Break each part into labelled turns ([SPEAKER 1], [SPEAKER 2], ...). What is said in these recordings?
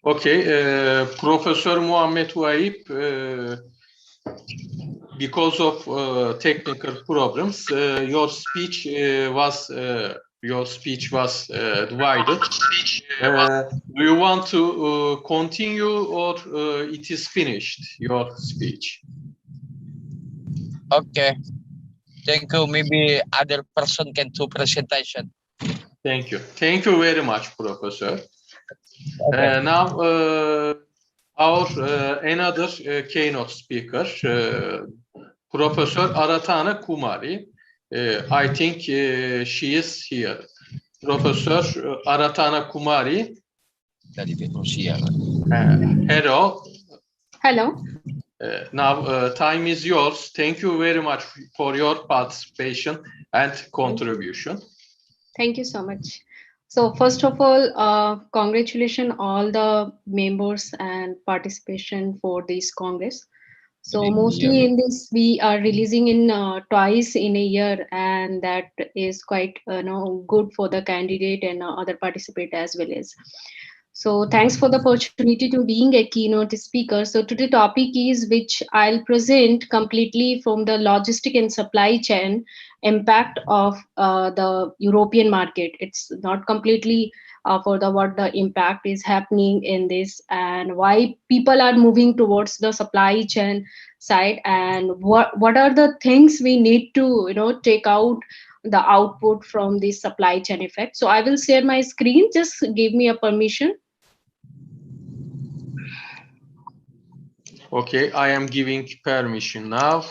[SPEAKER 1] Okay, Professor Muhammed Waib, because of technical problems, your speech was divided. Do you want to continue, or it is finished, your speech?
[SPEAKER 2] Okay. Thank you. Maybe other person can do presentation.
[SPEAKER 1] Thank you. Thank you very much, Professor.
[SPEAKER 2] Okay.
[SPEAKER 1] Now, our another keynote speaker, Professor Aratana Kumari. I think she is here. Professor Aratana Kumari. Hello.
[SPEAKER 3] Hello.
[SPEAKER 1] Now, time is yours. Thank you very much for your participation and contribution.
[SPEAKER 3] Thank you so much. So first of all, congratulations all the members and participation for this Congress. So mostly in this, we are releasing in twice in a year, and that is quite good for the candidate and other participant as well as. So thanks for the opportunity to being a keynote speaker. So today topic is which I'll present completely from the logistic and supply chain impact of the European market. It's not completely for the what the impact is happening in this and why people are moving towards the supply chain side, and what are the things we need to take out the output from this supply chain effect. So I will share my screen. Just give me a permission.
[SPEAKER 1] Okay, I am giving permission now.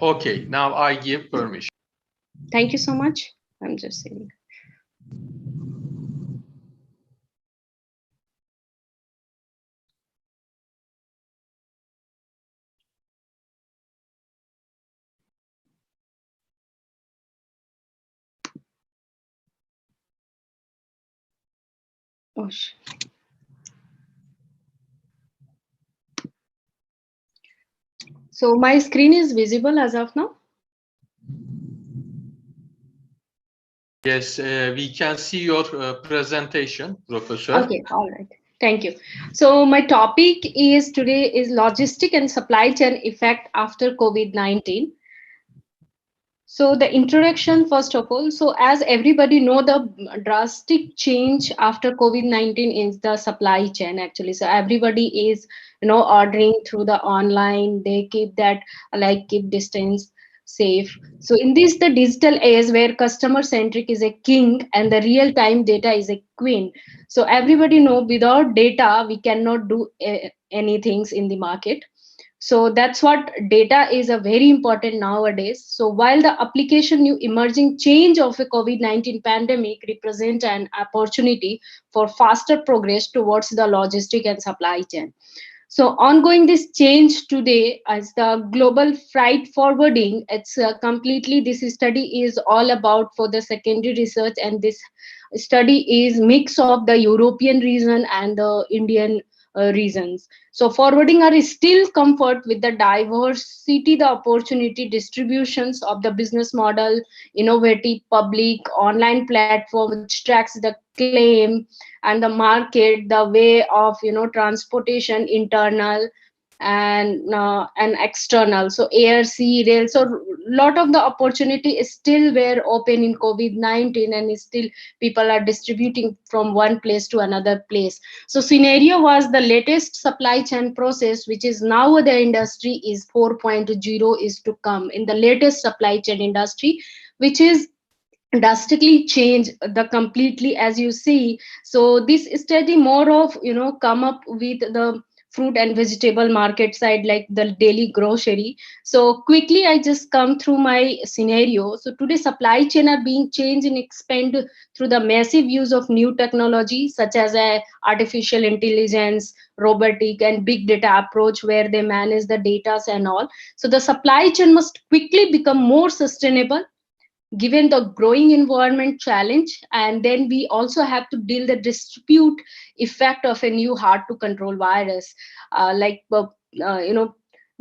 [SPEAKER 1] Okay, now I give permission.
[SPEAKER 3] Thank you so much. I'm just saying. Oh, so my screen is visible as of now?
[SPEAKER 1] Yes, we can see your presentation, Professor.
[SPEAKER 3] Okay, all right. Thank you. So my topic is today is logistic and supply chain effect after COVID-19. So the introduction, first of all, so as everybody know, the drastic change after COVID-19 is the supply chain actually. So everybody is, ordering through the online, they keep that keep distance safe. So in this, the digital age where customer centric is a king and the real time data is a queen. So everybody know without data, we cannot do anything in the market. So that's what data is a very important nowadays. So while the application new emerging change of a COVID-19 pandemic represent an opportunity for faster progress towards the logistic and supply chain. So ongoing this change today as the global freight forwarding, it's completely, this study is all about for the secondary research, and this study is mix of the European region and the Indian regions. So forwarding are still comfort with the diversity, the opportunity distributions of the business model, innovative public online platform which tracks the claim and the market, the way of transportation, internal and external, so air, sea, rail. So lot of the opportunity is still were open in COVID-19, and still people are distributing from one place to another place. So scenario was the latest supply chain process, which is now the industry is 4.0 is to come in the latest supply chain industry, which is drastically change the completely as you see. So this study more of come up with the fruit and vegetable market side, like the daily grocery. So quickly, I just come through my scenario. So today, supply chain are being changed and expand through the massive use of new technology, such as artificial intelligence, robotic, and big data approach, where they manage the data and all. So the supply chain must quickly become more sustainable given the growing environment challenge. And then we also have to deal the dispute effect of a new hard to control virus, you know,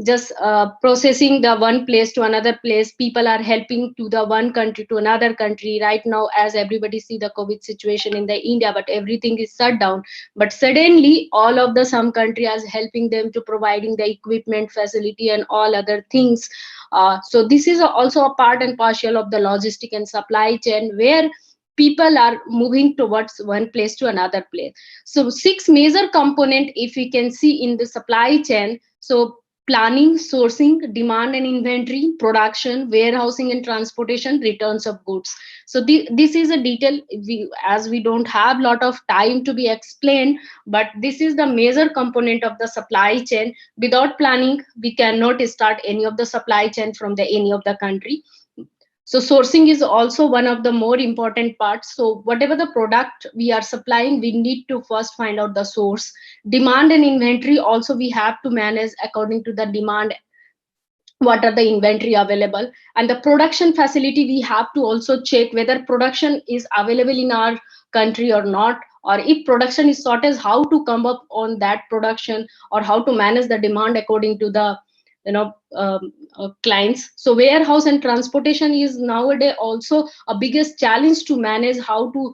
[SPEAKER 3] just processing the one place to another place. People are helping to the one country to another country right now, as everybody see the COVID situation in the India, but everything is shut down. But suddenly all of the some country is helping them to providing the equipment, facility, and all other things. So this is also a part and partial of the logistic and supply chain, where people are moving towards one place to another place. So six major component, if we can see in the supply chain. So planning, sourcing, demand and inventory, production, warehousing and transportation, returns of goods. So this is a detail, as we don't have lot of time to be explained, but this is the major component of the supply chain. Without planning, we cannot start any of the supply chain from the any of the country. So sourcing is also one of the more important parts. So whatever the product we are supplying, we need to first find out the source. Demand and inventory also we have to manage according to the demand, what are the inventory available. And the production facility, we have to also check whether production is available in our country or not, or if production is shortage, how to come up on that production, or how to manage the demand according to the clients. So warehouse and transportation is nowadays also a biggest challenge to manage, how to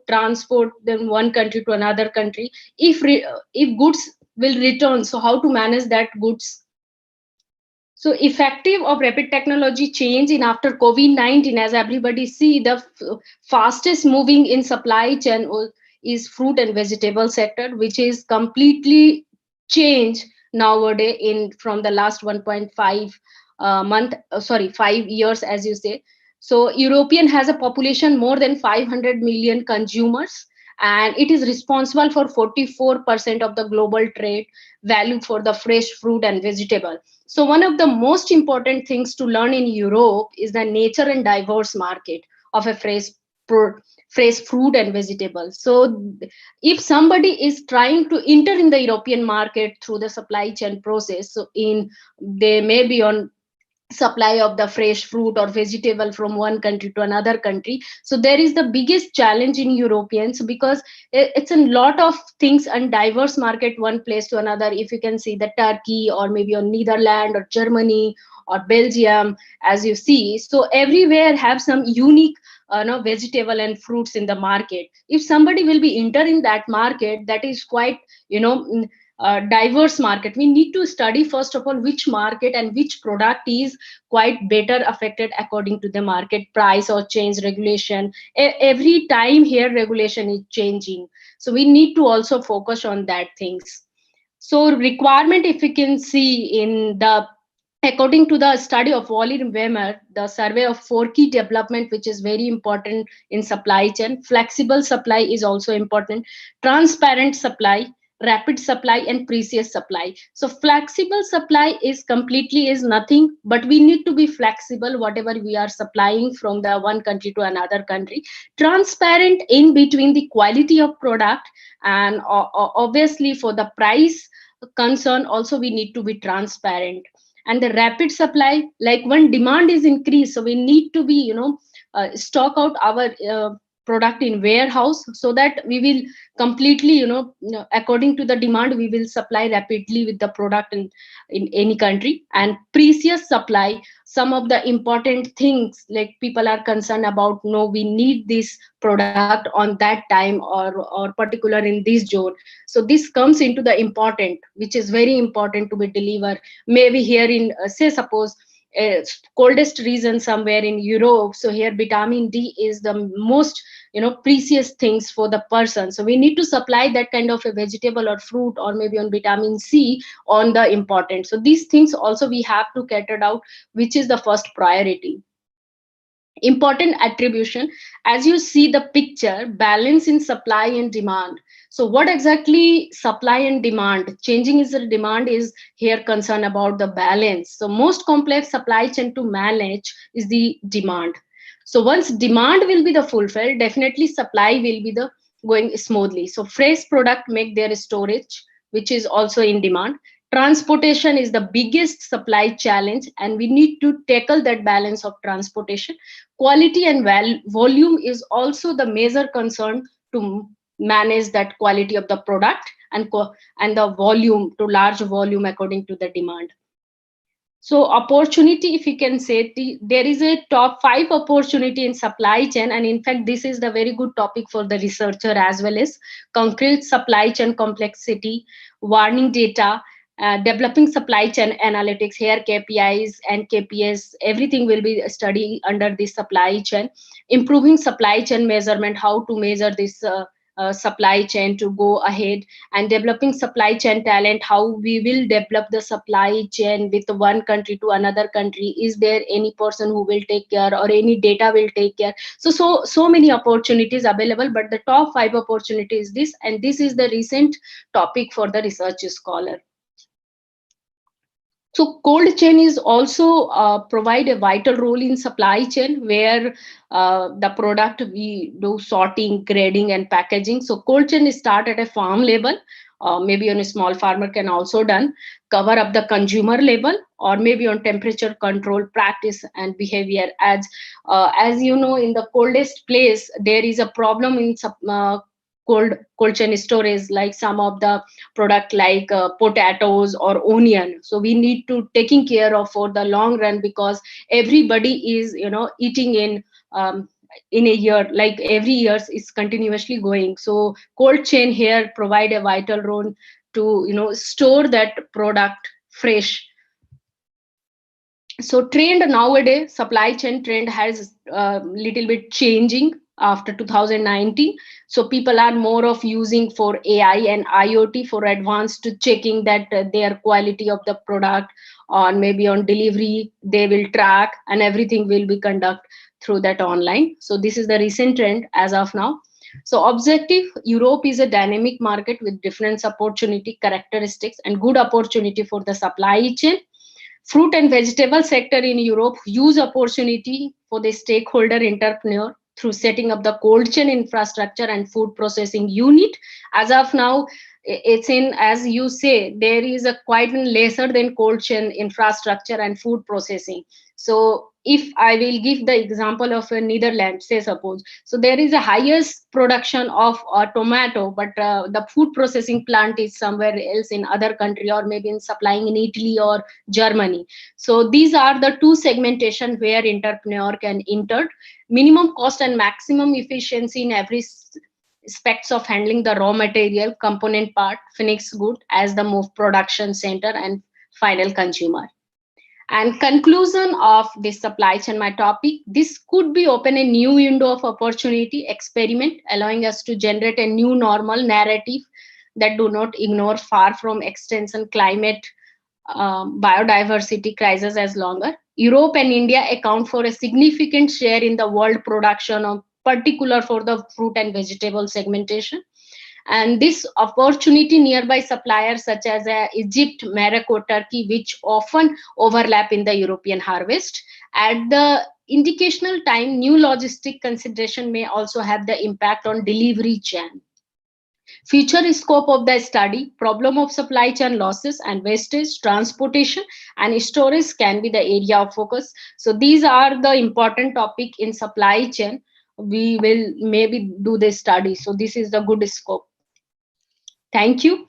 [SPEAKER 3] transport them one country to another country. If goods will return, so how to manage that goods. So effective of rapid technology change in after COVID-19, as everybody see, the fastest moving in supply chain is fruit and vegetable sector, which is completely changed nowadays in from the last 1.5 5 years, as you say. So European has a population more than 500 million consumers, and it is responsible for 44% of the global trade value for the fresh fruit and vegetable. So one of the most important things to learn in Europe is the nature and diverse market of a fresh fruit and vegetables. So if somebody is trying to enter in the European market through the supply chain process, so they may be on supply of the fresh fruit or vegetable from one country to another country. So there is the biggest challenge in Europeans, because it's a lot of things and diverse market one place to another. If you can see the Turkey, or maybe on Netherlands or Germany or Belgium, as you see, so everywhere have some unique vegetable and fruits in the market. If somebody will be entering that market, that is quite diverse market, we need to study first of all which market and which product is quite better affected according to the market price or change regulation. Every time here regulation is changing, so we need to also focus on that things. So requirement, if you can see in the according to the study of Wally Wemer, the survey of 4 key development, which is very important in supply chain. Flexible supply is also important. Transparent supply, rapid supply, and precious supply. So flexible supply is completely is nothing, but we need to be flexible whatever we are supplying from the one country to another country. Transparent in between the quality of product, and obviously for the price concern also we need to be transparent. And the rapid supply, like when demand is increased, so we need to be stock out our product in warehouse, so that we will completely according to the demand we will supply rapidly with the product in any country. And precious supply, some of the important things like people are concerned about, no, we need this product on that time, or particular in this zone. So this comes into the important, which is very important to be delivered. Maybe here in say suppose coldest region somewhere in Europe, so here vitamin D is the most precious things for the person. So we need to supply that kind of a vegetable or fruit, or maybe on vitamin C on the important. So these things also we have to cater out, which is the first priority. Important attribution, as you see the picture, balance in supply and demand. So what exactly supply and demand? Changing is the demand is here concern about the balance. So most complex supply chain to manage is the demand. So once demand will be the fulfilled, definitely supply will be the going smoothly. So fresh product make their storage, which is also in demand. Transportation is the biggest supply challenge, and we need to tackle that balance of transportation. Quality and volume is also the major concern to manage that quality of the product, and the volume to large volume according to the demand. So opportunity, if you can say, there is a top 5 opportunity in supply chain, and in fact this is the very good topic for the researcher as well as concrete supply chain complexity, warning data, developing supply chain analytics. Here KPIs and KPS, everything will be studied under this supply chain. Improving supply chain measurement, how to measure this supply chain to go ahead, and developing supply chain talent, how we will develop the supply chain with one country to another country. Is there any person who will take care, or any data will take care? So many opportunities available, but the top 5 opportunities is this, and this is the recent topic for the research scholar. So cold chain is also provide a vital role in supply chain, where the product we do sorting, grading, and packaging. So cold chain start at a farm level, maybe on a small farmer can also done, cover up the consumer level, or maybe on temperature control, practice, and behavior. As you know, in the coldest place there is a problem in cold chain storage, like some of the product like potatoes or onion. So we need to taking care of for the long run, because everybody is eating in a year, like every year is continuously going. So cold chain here provide a vital role to store that product fresh. So trend nowadays, supply chain trend has little bit changing after 2019. So people are more of using for AI and IoT for advanced checking that their quality of the product, or maybe on delivery they will track, and everything will be conduct through that online. So this is the recent trend as of now. So objective, Europe is a dynamic market with different opportunity characteristics and good opportunity for the supply chain. Fruit and vegetable sector in Europe, huge opportunity for the stakeholder entrepreneur through setting up the cold chain infrastructure and food processing unit. As of now, it's in, as you say, there is a quite lesser than cold chain infrastructure and food processing. So if I will give the example of Netherlands, say suppose, so there is a highest production of tomato, but the food processing plant is somewhere else in other country, or maybe in supplying in Italy or Germany. So these are the two segmentation where entrepreneur can enter. Minimum cost and maximum efficiency in every aspects of handling the raw material, component part, finished good as the move production center and final consumer. And conclusion of this supply chain, my topic, this could be open a new window of opportunity experiment, allowing us to generate a new normal narrative that do not ignore far from extension climate, biodiversity crisis as longer. Europe and India account for a significant share in the world production of particular for the fruit and vegetable segmentation. And this opportunity nearby suppliers such as Egypt, Morocco, Turkey, which often overlap in the European harvest. At the indicational time, new logistic consideration may also have the impact on delivery chain. Future scope of the study, problem of supply chain losses and wastage, transportation and storage can be the area of focus. So these are the important topic in supply chain. We will maybe do this study. So this is the good scope. Thank you.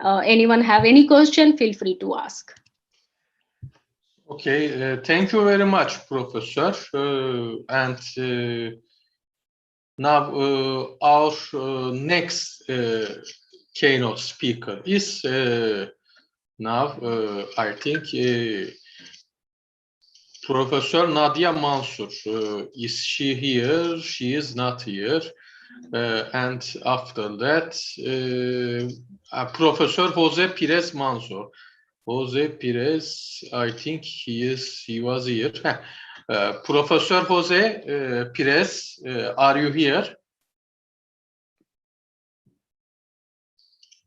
[SPEAKER 3] Anyone have any question? Feel free to ask.
[SPEAKER 1] Okay, thank you very much, Professor. Now our next keynote speaker is now I think Professor Nadia Mansur. Is she here? She is not here. And after that, Professor Jose Pires Manso. Jose Pires, I think he was here. Professor Jose Pires, are you here?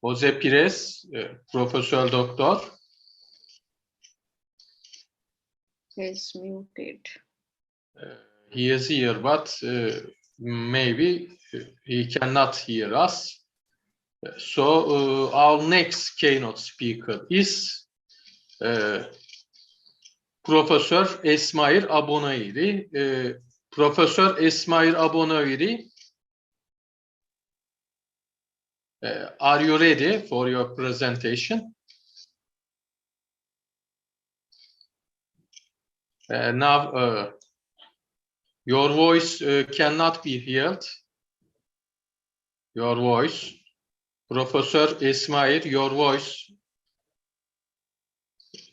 [SPEAKER 1] Jose Pires, Prof.Dr.
[SPEAKER 3] Is muted.
[SPEAKER 1] He is here, but maybe he cannot hear us. So our next keynote speaker is Professor Esmail Abonairi. Professor Esmail Abonairi, are you ready for your presentation? Now, your voice cannot be heard. Your voice. Professor Esmail, your voice.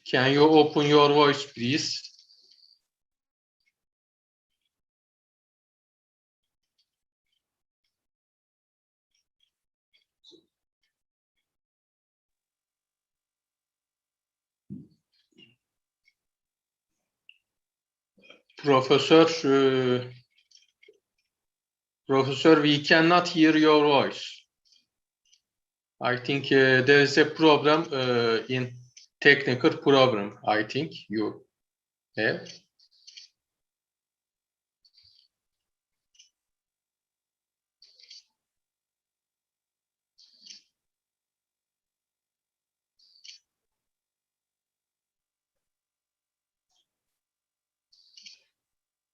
[SPEAKER 1] Can you open your voice, please? Professor, we cannot hear your voice. I think there is a problem in technical problem. I think you have.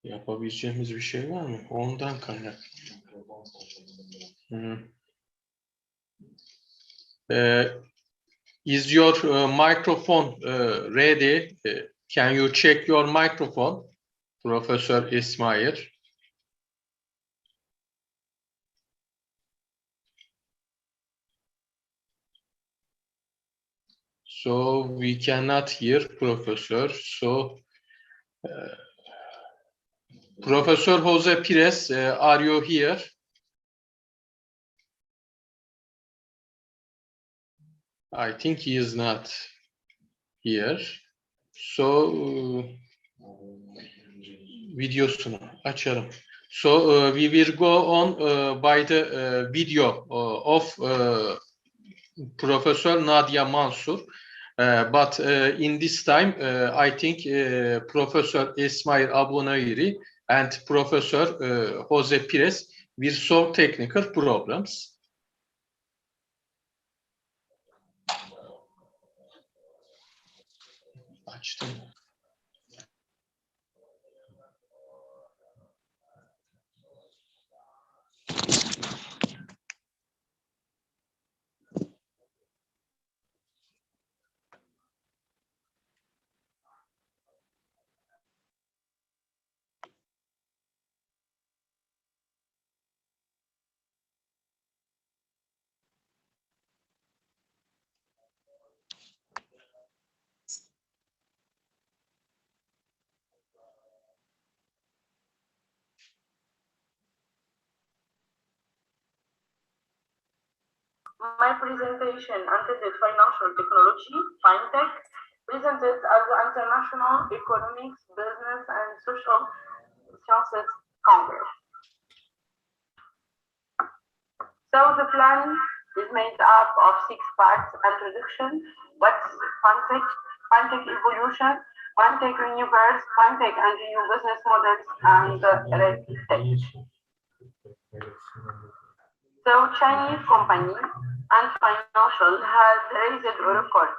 [SPEAKER 1] Yapabileceğimiz bir şey var mı? Ondan kaynaklı. Is your microphone ready? Can you check your microphone, Professor Esmail? So we cannot hear Professor. So Professor Jose Pires, are you here? I think he is not here. So videosunu açalım. So we will go on by the video of Professor Nadia Mansur. But in this time, I think Professor Esmail Abonairi and Professor Jose Pires will solve technical problems. Açtım.
[SPEAKER 4] My presentation entitled Financial Technology, FinTech, presented at the International Economics, Business and Social Sciences Congress. So the plan is made up of 6 parts: introduction, what's FinTech, FinTech evolution, FinTech universe, FinTech and new business models, and RegTech. So Chinese company Ant Financial has raised a record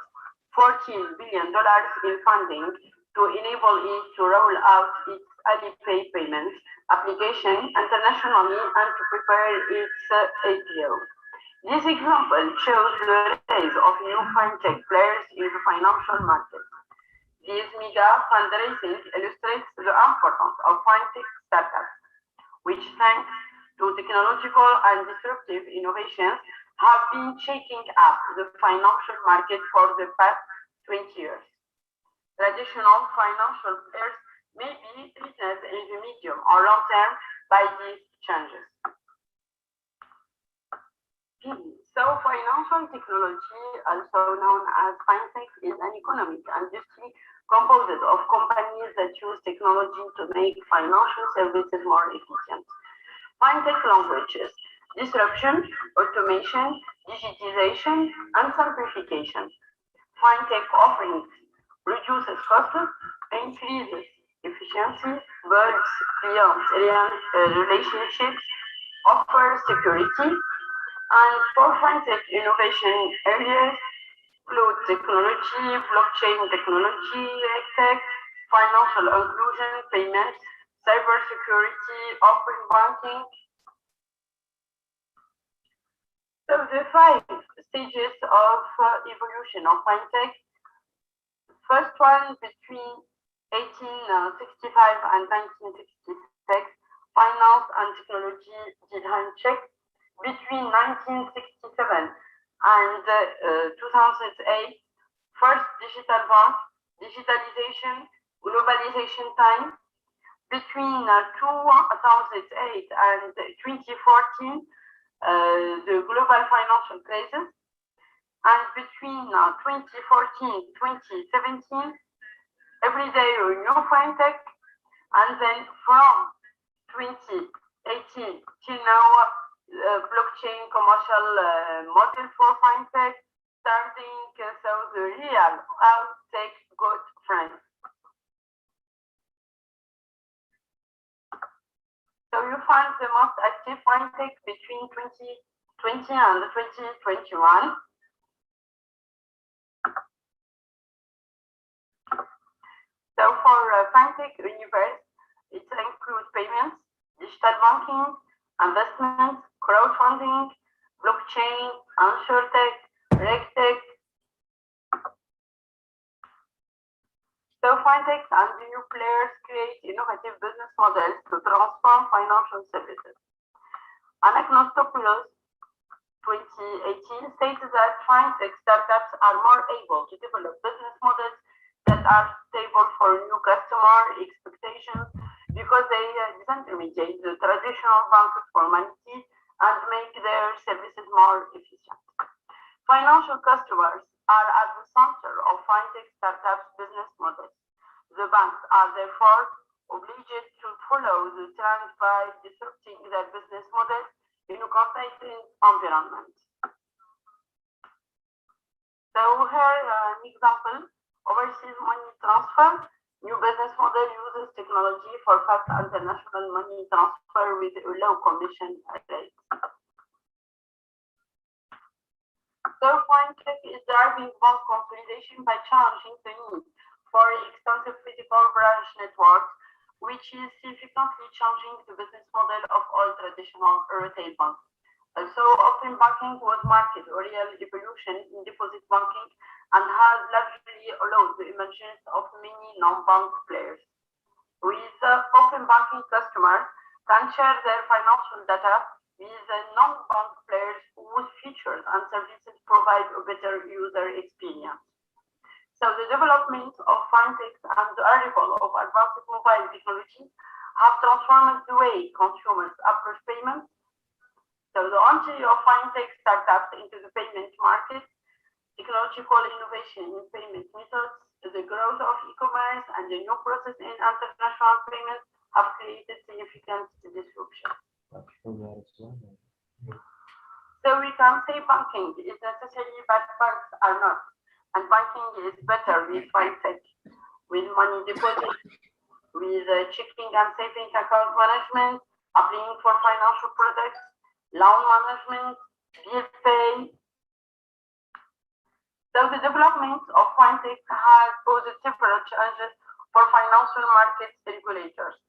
[SPEAKER 4] $14 billion in funding to enable it to roll out its Alipay payment application internationally and to prepare its IPO. This example shows the rise of new fintech players in the financial market. This mega fundraising illustrates the importance of fintech startups, which thanks to technological and disruptive innovations have been shaking up the financial market for the past 20 years. Traditional financial players may be threatened in the medium or long term by these changes. So financial technology also known as fintech, is an economic industry composed of companies that use technology to make financial services more efficient. Fintech languages: disruption, automation, digitization, and simplification. Fintech offerings reduces costs, increases efficiency, builds client relationships, offers security, and for fintech innovation areas include technology, blockchain technology, tech, financial inclusion, payments, cybersecurity, open banking. So the 5 stages of evolution of fintech. First one, between 1865 and 1966, finance and technology did handshake. Between 1967 and 2008, first digital bank, digitalization, globalization time. Between 2008 and 2014, the global financial crisis. And between 2014-2017, every day a new fintech, and then from 2018 till now, blockchain commercial model for fintech starting. So the real how tech got friends. So you find the most active fintech between 2020 and 2021. So for fintech universe, it includes payments, digital banking, investment, crowdfunding, blockchain, insurtech, regtech. So fintechs and the new players create innovative business models to transform financial services. Anagnostopoulos 2018 stated that fintech startups are more able to develop business models that are stable for new customer expectations because they disintermediate the traditional bank formality and make their services more efficient. Financial customers are at the center of fintech startups' business models. The banks are therefore obliged to follow the trend by disrupting their business models in a competitive environment. So here an example: overseas money transfer. New business model uses technology for fast international money transfer with a low commission rate. So fintech is driving bank consolidation by challenging the need for extensive physical branch networks, which is significantly changing the business model of all traditional retail banks. Also, open banking was marked a real evolution in deposit banking and has largely allowed the emergence of many non-bank players. With open banking, customers can share their financial data with non-bank players whose features and services provide a better user experience. So the development of fintechs and the arrival of advanced mobile technology have transformed the way consumers approach payments. So the entry of fintech startups into the payment market, technological innovation in payment methods, the growth of e-commerce, and the new process in international payments have created significant disruption. So we can say banking is necessary, but banks are not. And banking is better with fintech, with money deposit, with checking and saving account management, applying for financial products, loan management, bill pay. So the development of fintech has posed several challenges for financial market regulators.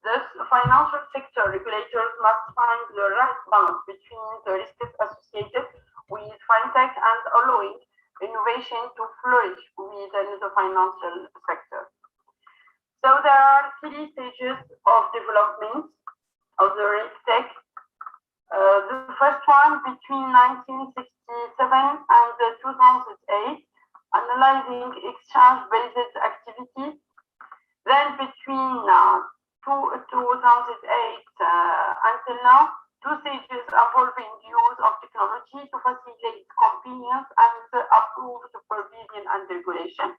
[SPEAKER 4] Thus, financial sector regulators must find the right balance between the risks associated with fintech and allowing innovation to flourish within the financial sector. So there are 3 stages of development of the RegTech. The first one between 1967 and 2008, analyzing exchange-based activity. Then between 2008 until now, 2 stages involving use of technology to facilitate compliance and approved supervision and regulation.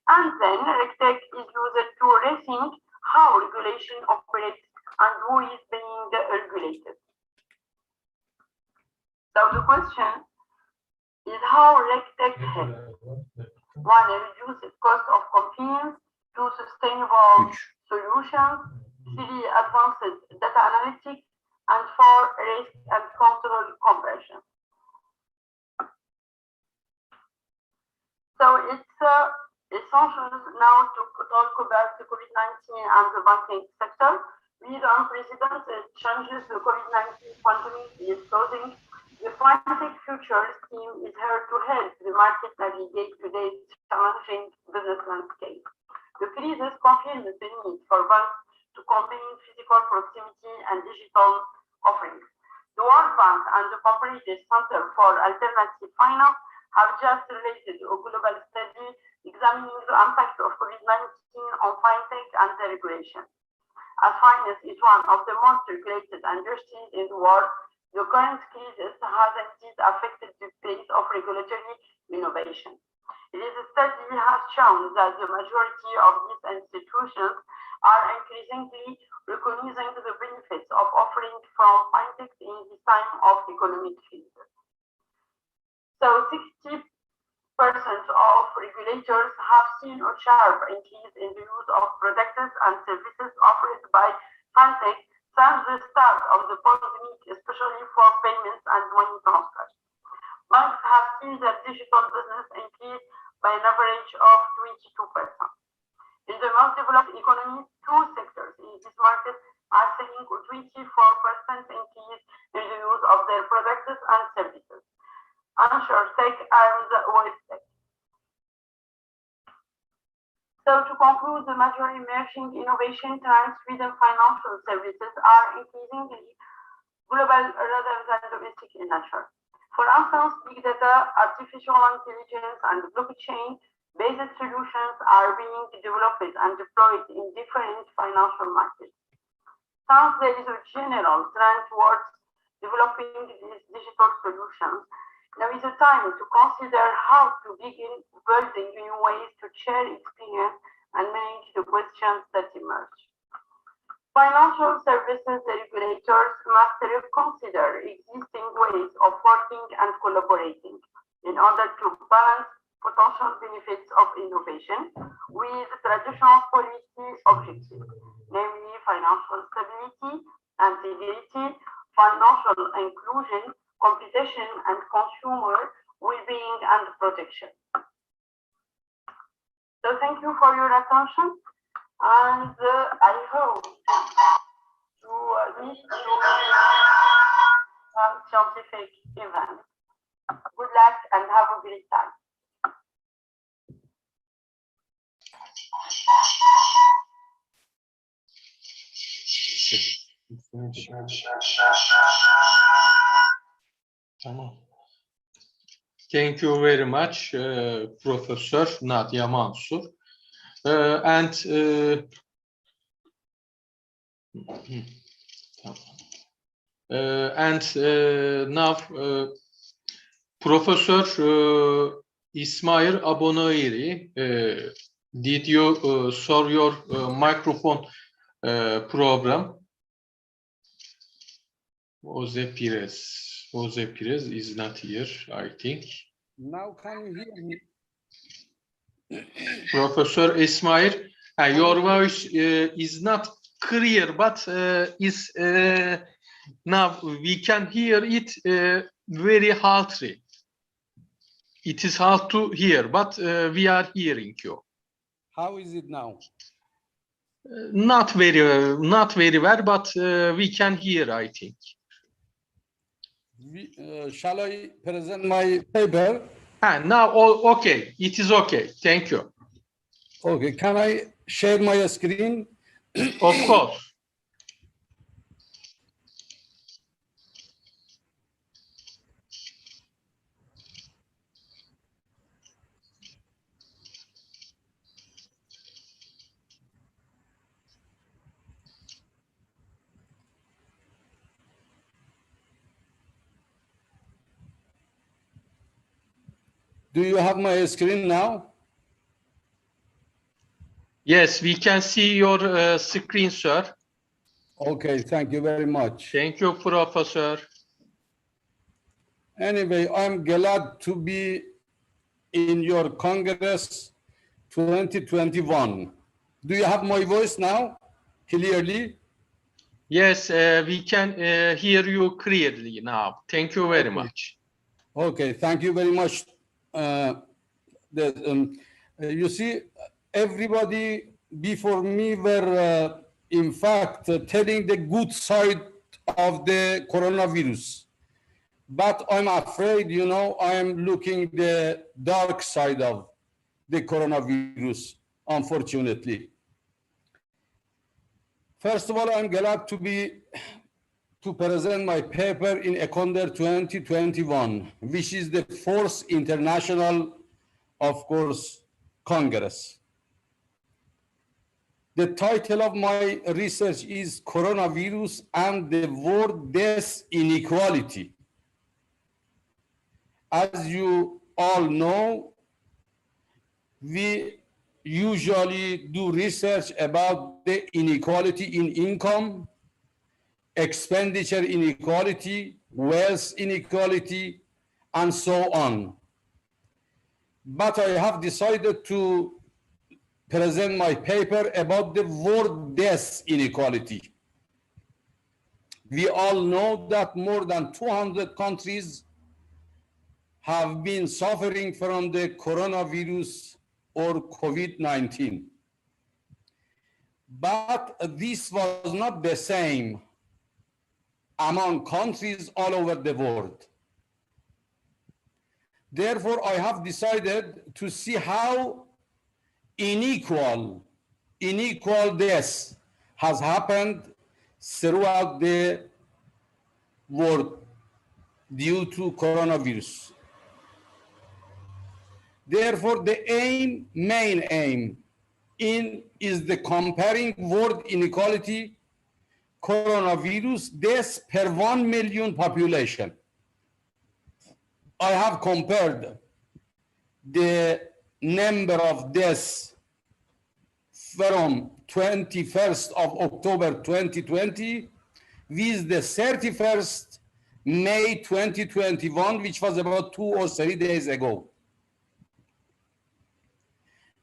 [SPEAKER 4] And then RegTech is used to rethink how regulation operates and who is being regulated. So the question is how RegTech helps. One, reduces cost of compliance. Two, sustainable solutions. Three, advanced data analytics. And four, risk and control conversion. So it's essential now to talk about the COVID-19 and the banking sector. With unprecedented changes, the COVID-19 pandemic is causing. The Fintech Future scheme is here to help the market navigate today's challenging business landscape. The crisis confirms the need for banks to combine physical proximity and digital offerings. The World Bank and the Comparative Center for Alternative Finance have just released a global study examining the impact of COVID-19 on fintech and their regulation. As finance is one of the most regulated industries in the world, the current crisis has indeed affected the pace of regulatory innovation. This study has shown that the majority of these institutions are increasingly recognizing the benefits of offering from fintech in this time of economic crisis. So 60% of regulators have seen a sharp increase in the use of products and services offered by fintech since the start of the pandemic, especially for payments and money transfers. Banks have seen their digital business increase by an average of 22%. In the most developed economies, two sectors in this market are seeing a 24% increase in the use of their products and services. InsurTech and WealthTech. So to conclude, the major emerging innovation trends within financial services are increasingly global rather than domestic in nature. For instance, big data, artificial intelligence, and blockchain-based solutions are being developed and deployed in different financial markets. Since there is a general trend towards developing these digital solutions, now is the time to consider how to begin building new ways to share experience and manage the questions that emerge. Financial services regulators must reconsider existing ways of working and collaborating in order to balance potential benefits of innovation with traditional policy objectives, namely financial stability, integrity, financial inclusion, competition, and consumer well-being and protection. So thank you for your attention, and I hope to meet you at scientific event. Good luck and have a great time.
[SPEAKER 1] Thank you very much, Professor Nadia Mansur. And now, Professor İsmail Abonairi, did you solve your microphone problem? Jose Perez is not here, I think.
[SPEAKER 5] Now can you hear me?
[SPEAKER 1] Professor İsmail, your voice is not clear, but is now we can hear it very hardly. It is hard to hear, but we are hearing you.
[SPEAKER 5] How is it now?
[SPEAKER 1] Not very well, but we can hear, I think.
[SPEAKER 5] Shall I present my paper?
[SPEAKER 1] Now, okay, it is okay. Thank you.
[SPEAKER 5] Okay, can I share my screen?
[SPEAKER 1] Of course.
[SPEAKER 5] Do you have my screen now?
[SPEAKER 1] Yes, we can see your screen, sir.
[SPEAKER 5] Okay, thank you very much.
[SPEAKER 1] Thank you, Professor.
[SPEAKER 5] Anyway, I'm glad to be in your Congress 2021. Do you have my voice now clearly?
[SPEAKER 1] Yes, we can hear you clearly now. Thank you very much.
[SPEAKER 5] Okay, thank you very much. You see, everybody before me were, in fact, telling the good side of the coronavirus. But I'm afraid, you know, I'm looking the dark side of the coronavirus, unfortunately. First of all, I'm glad to present my paper in Econder 2021, which is the fourth international, of course, Congress. The title of my research is Coronavirus and the World Death Inequality. As you all know, we usually do research about the inequality in income, expenditure inequality, wealth inequality, and so on. But I have decided to present my paper about the world death inequality. We all know that more than 200 countries have been suffering from the coronavirus or COVID-19. But this was not the same among countries all over the world. Therefore, I have decided to see how unequal death has happened throughout the world due to coronavirus. Therefore, the main aim is the comparing world inequality, coronavirus deaths per 1 million population. I have compared the number of deaths from 21st of October 2020 with the 31st May 2021, which was about 2 or 3 days ago.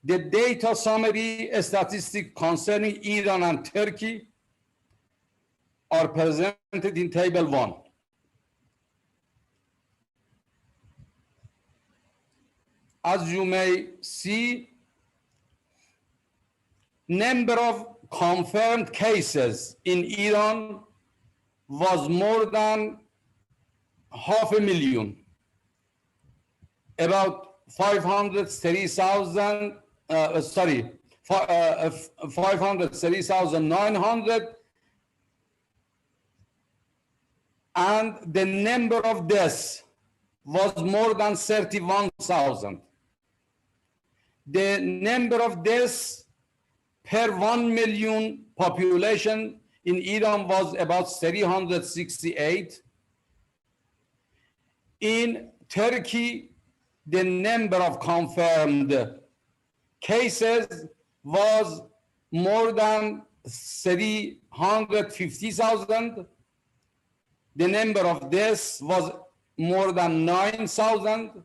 [SPEAKER 5] The data summary statistics concerning Iran and Turkey are presented in table 1. As you may see, number of confirmed cases in Iran was more than 500,000, about 530,000, 530,900, and the number of deaths was more than 31,000. The number of deaths per 1 million population in Iran was about 368. In Turkey, the number of confirmed cases was more than 350,000. The number of deaths was more than 9,000.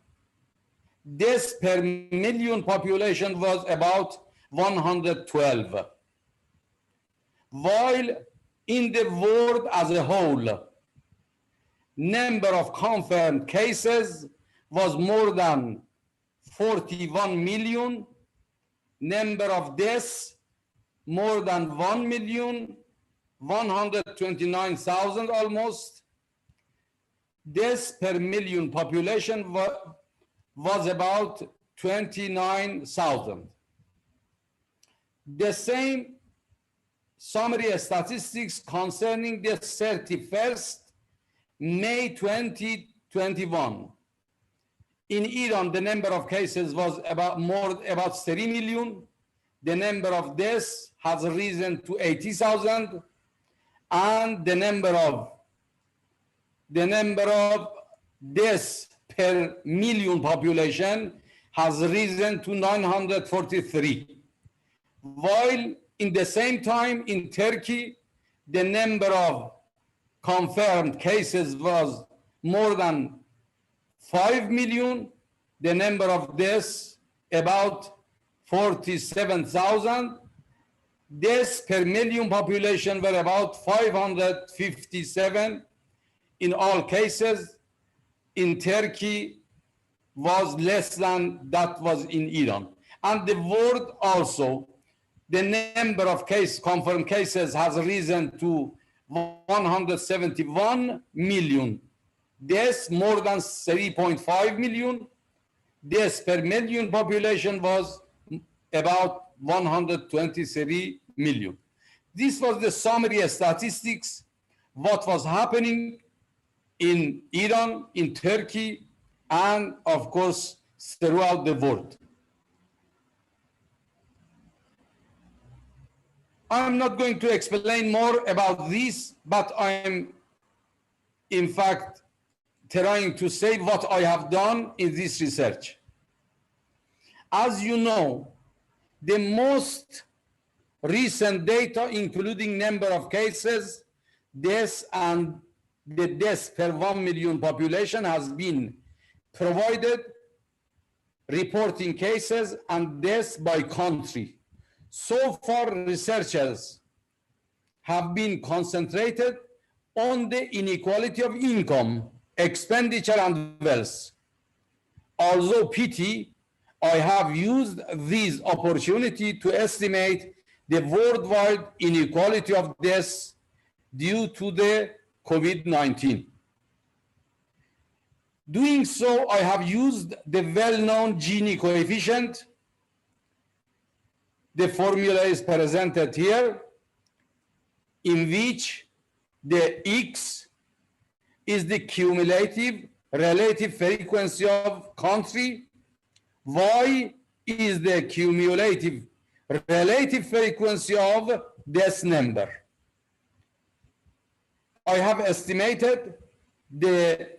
[SPEAKER 5] Deaths per million population was about 112. While in the world as a whole, number of confirmed cases was more than 41 million, number of deaths more than 1,129,000 almost. Deaths per million population was about 29,000. The same summary statistics concerning the 31st May 2021. In Iran, the number of cases was about 3 million. The number of deaths has risen to 80,000, and the number of deaths per million population has risen to 943. While in the same time in Turkey, the number of confirmed cases was more than 5 million, the number of deaths about 47,000. Deaths per million population were about 557 in all cases. In Turkey was less than that was in Iran. And the world also, the number of confirmed cases has risen to 171 million. Deaths more than 3.5 million. Deaths per million population was about 123 million. This was the summary statistics, what was happening in Iran, in Turkey, and of course, throughout the world. I'm not going to explain more about this, but I'm in fact trying to say what I have done in this research. As you know, the most recent data, including number of cases, deaths, and the deaths per 1 million population has been provided, reporting cases and deaths by country. So far, researchers have been concentrated on the inequality of income, expenditure, and wealth. Although pity, I have used this opportunity to estimate the worldwide inequality of deaths due to the COVID-19. Doing so, I have used the well-known Gini coefficient. The formula is presented here, in which the X is the cumulative relative frequency of country, Y is the cumulative relative frequency of death number. I have estimated the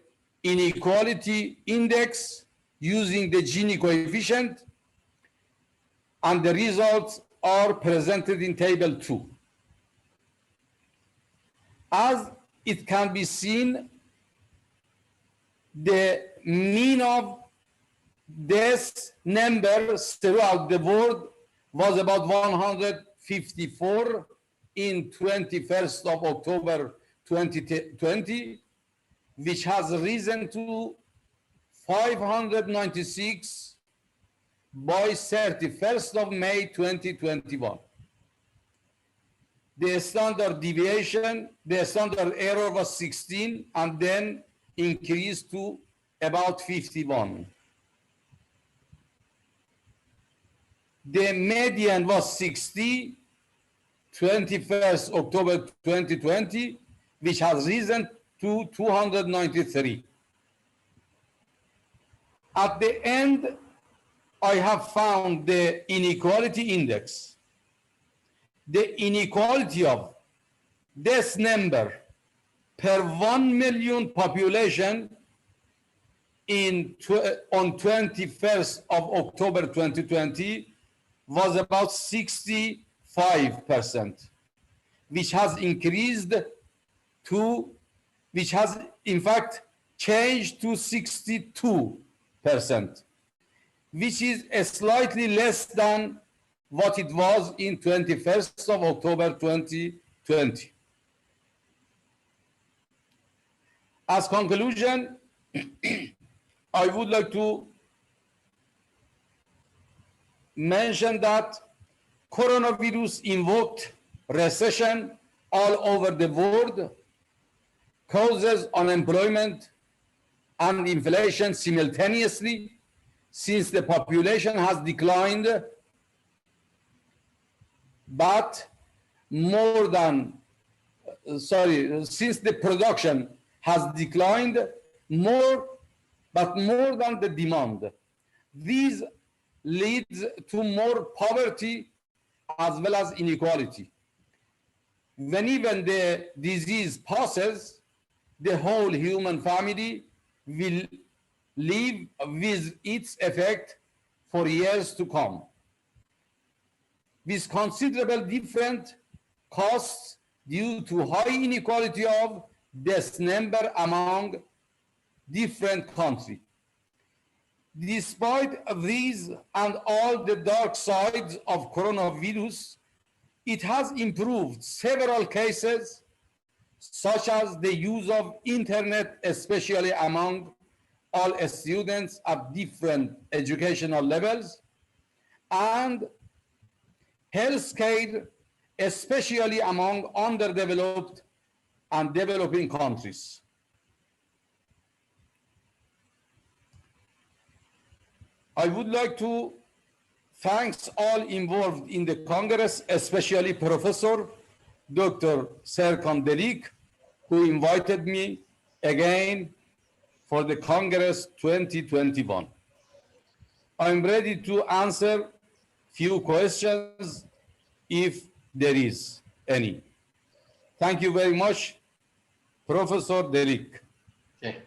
[SPEAKER 5] inequality index using the Gini coefficient, and the results are presented in table 2. As it can be seen, the mean of death numbers throughout the world was about 154 in 21st of October 2020, which has risen to 596 by 31st of May 2021. The standard deviation, the standard error was 16 and then increased to about 51. The median was 60, 21st October 2020, which has risen to 293. At the end, I have found the inequality index. The inequality of death number per 1 million population on 21st of October 2020 was about 65%, which has increased to, which has in fact changed to 62%, which is slightly less than what it was in 21st of October 2020. As conclusion, I would like to mention that coronavirus invoked recession all over the world, causes unemployment and inflation simultaneously, since the population has declined, but since the production has declined more than the demand. These leads to more poverty as well as inequality. When even the disease passes, the whole human family will live with its effect for years to come, with considerable different costs due to high inequality of death number among different countries. Despite these and all the dark sides of coronavirus, it has improved several cases, such as the use of internet, especially among all students at different educational levels, and healthcare, especially among underdeveloped and developing countries. I would like to thank all involved in the Congress, especially Professor Dr. Serkan DİLEK, who invited me again for the Congress 2021. I'm ready to answer few questions if there is any. Thank you very much, Professor DİLEK.
[SPEAKER 1] Okay.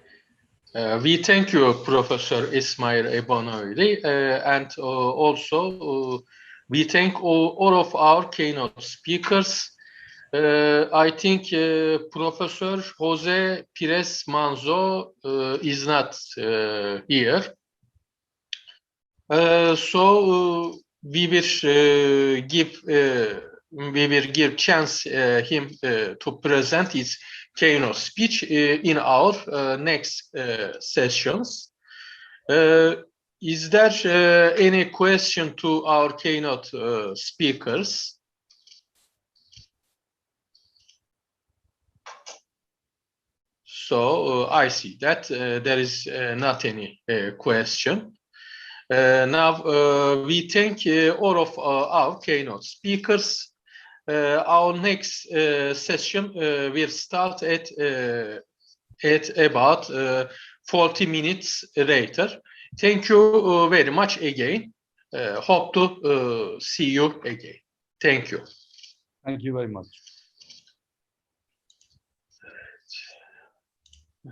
[SPEAKER 1] We thank you, Professor İsmail Abonoğlu, and also we thank all of our keynote speakers. I think Professor Jose Pires Manzo is not here. So we will give chance him to present his keynote speech in our next sessions. Is there any question to our keynote speakers? So I see that there is not any question. Now we thank all of our keynote speakers. Our next session will start at about 40 minutes later. Thank you very much again. Hope to see you again. Thank you.
[SPEAKER 5] Thank you very much.